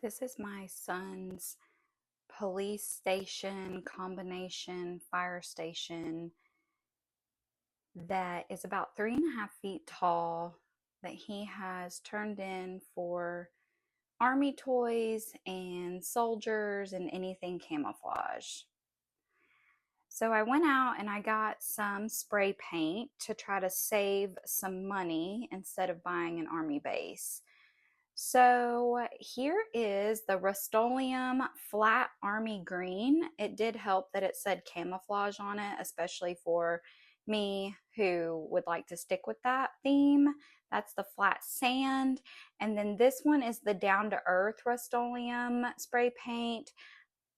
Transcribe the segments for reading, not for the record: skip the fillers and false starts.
This is my son's police station combination fire station that is about 3.5 feet tall that he has turned in for army toys and soldiers and anything camouflage. So I went out and I got some spray paint to try to save some money instead of buying an army base. So here is the Rust-Oleum Flat Army Green. It did help that it said camouflage on it, especially for me who would like to stick with that theme. That's the flat sand. And then this one is the down to earth Rust-Oleum spray paint.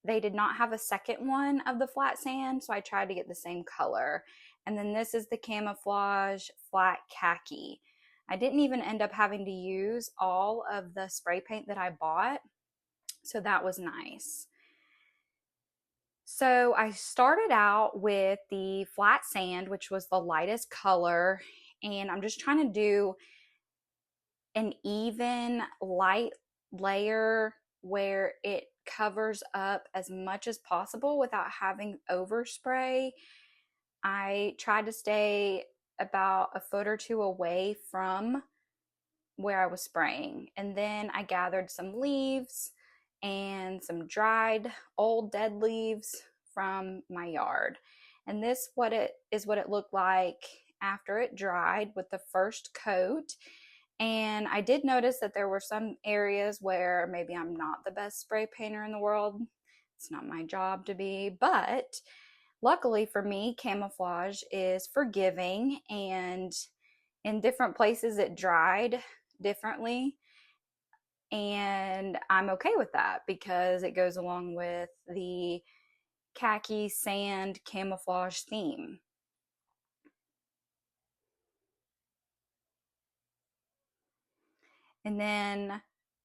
They did not have a second one of the flat sand, so I tried to get the same color. And then this is the camouflage flat khaki. I didn't even end up having to use all of the spray paint that I bought, so that was nice. So I started out with the flat sand, which was the lightest color, and I'm just trying to do an even light layer where it covers up as much as possible without having overspray. I tried to stay about a foot or two away from where I was spraying. And then I gathered some leaves and some dried old dead leaves from my yard. And this what it looked like after it dried with the first coat. And I did notice that there were some areas where maybe I'm not the best spray painter in the world. It's not my job to be, but luckily for me, camouflage is forgiving, and in different places it dried differently. And I'm okay with that because it goes along with the khaki sand camouflage theme. And then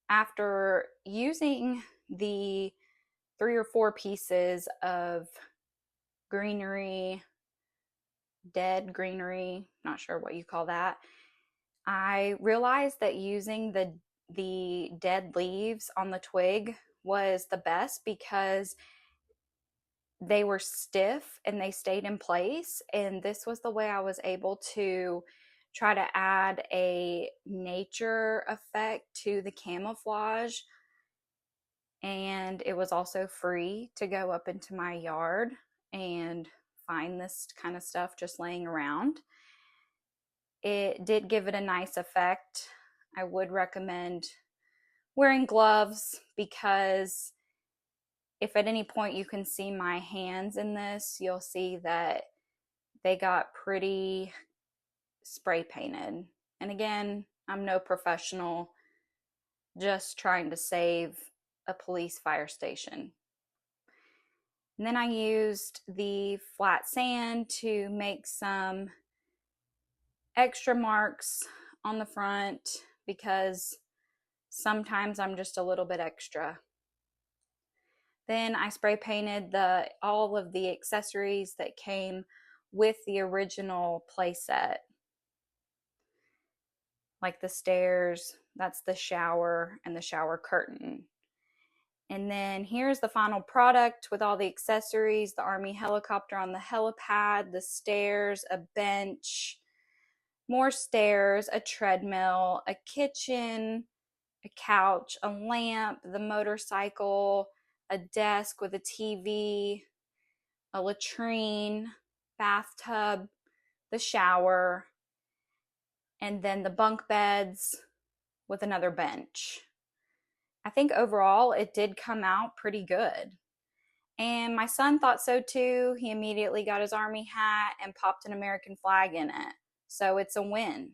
after using the 3 or 4 pieces of greenery, dead greenery, not sure what you call that, I realized that using the dead leaves on the twig was the best because they were stiff and they stayed in place. And this was the way I was able to try to add a nature effect to the camouflage. And it was also free to go up into my yard and find this kind of stuff just laying around. It did give it a nice effect. I would recommend wearing gloves because if at any point you can see my hands in this, you'll see that they got pretty spray painted. And again, I'm no professional, just trying to save a police fire station. And then I used the flat sand to make some extra marks on the front because sometimes I'm just a little bit extra. Then I spray painted all of the accessories that came with the original playset, like the stairs, that's the shower, and the shower curtain. And then here's the final product with all the accessories: the Army helicopter on the helipad, the stairs, a bench, more stairs, a treadmill, a kitchen, a couch, a lamp, the motorcycle, a desk with a TV, a latrine, bathtub, the shower, and then the bunk beds with another bench. I think overall it did come out pretty good. And my son thought so too. He immediately got his army hat and popped an American flag in it. So it's a win.